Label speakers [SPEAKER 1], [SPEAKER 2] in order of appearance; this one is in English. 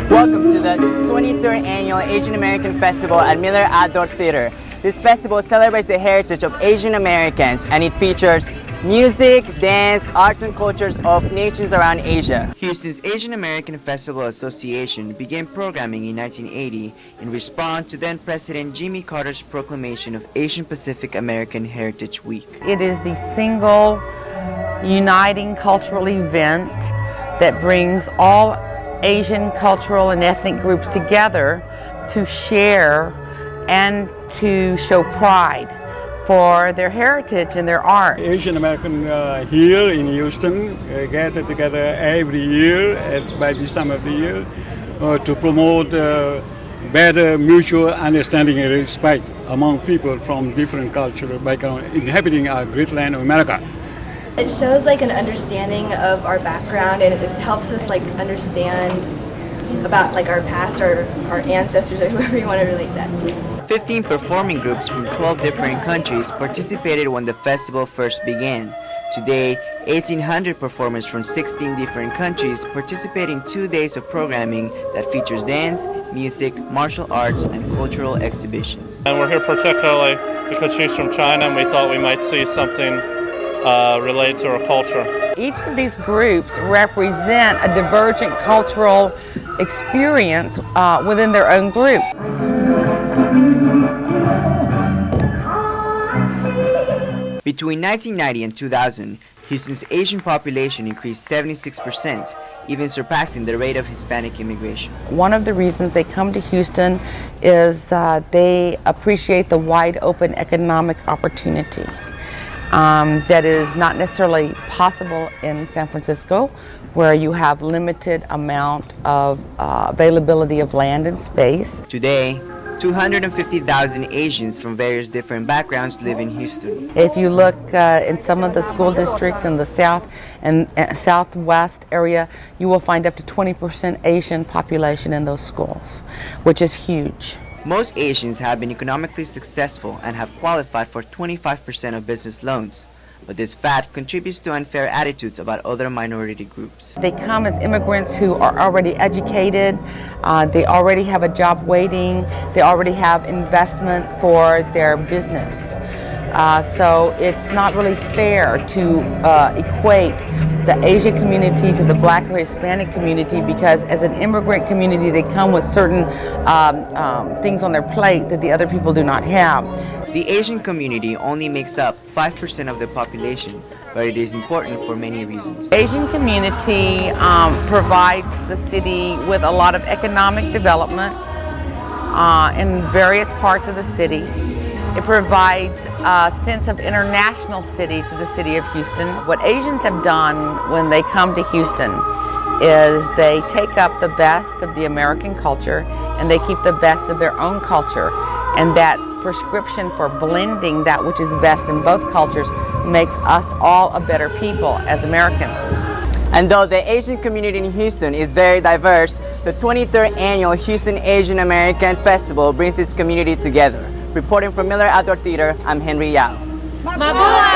[SPEAKER 1] Welcome to the 23rd Annual Asian American Festival at Miller Outdoor Theater. This festival celebrates the heritage of Asian Americans, and it features music, dance, arts and cultures of nations around Asia. Houston's Asian American Festival Association began programming in 1980 in response to then President Jimmy Carter's proclamation of Asian Pacific American Heritage Week.
[SPEAKER 2] It is the single uniting cultural event that brings all Asian cultural and ethnic groups together to share and to show pride for their heritage and their art.
[SPEAKER 3] Asian American here in Houston gather together every year by this time of the year to promote better mutual understanding and respect among people from different cultural backgrounds inhabiting our great land of America.
[SPEAKER 4] It shows like an understanding of our background, and it helps us like understand about like our past or our ancestors or whoever you want to relate that to.
[SPEAKER 1] 15 performing groups from 12 different countries participated when the festival first began. Today, 1,800 performers from 16 different countries participate in 2 days of programming that features dance, music, martial arts, and cultural exhibitions.
[SPEAKER 5] And we're here particularly because she's from China, and we thought we might see something related to her culture.
[SPEAKER 2] Each of these groups represent a divergent cultural experience within their own group.
[SPEAKER 1] Between 1990 and 2000, Houston's Asian population increased 76%, even surpassing the rate of Hispanic immigration.
[SPEAKER 2] One of the reasons they come to Houston is they appreciate the wide open economic opportunity that is not necessarily possible in San Francisco, where you have limited amount of availability of land and space.
[SPEAKER 1] Today, 250,000 Asians from various different backgrounds live in Houston.
[SPEAKER 2] If you look in some of the school districts in the south and southwest area, you will find up to 20% Asian population in those schools, which is huge.
[SPEAKER 1] Most Asians have been economically successful and have qualified for 25% of business loans, but this fact contributes to unfair attitudes about other minority groups.
[SPEAKER 2] They come as immigrants who are already educated, they already have a job waiting, they already have investment for their business. So it's not really fair to equate the Asian community to the Black or Hispanic community, because as an immigrant community they come with certain things on their plate that the other people do not have.
[SPEAKER 1] The Asian community only makes up 5% of the population, but it is important for many reasons.
[SPEAKER 2] The Asian community provides the city with a lot of economic development in various parts of the city. It provides a sense of international city to the city of Houston. What Asians have done when they come to Houston is they take up the best of the American culture and they keep the best of their own culture. And that prescription for blending that which is best in both cultures makes us all a better people as Americans.
[SPEAKER 1] And though the Asian community in Houston is very diverse, the 23rd Annual Houston Asian American Festival brings its community together. Reporting from Miller Outdoor Theater, I'm Henry Yao.
[SPEAKER 6] Mabuhay!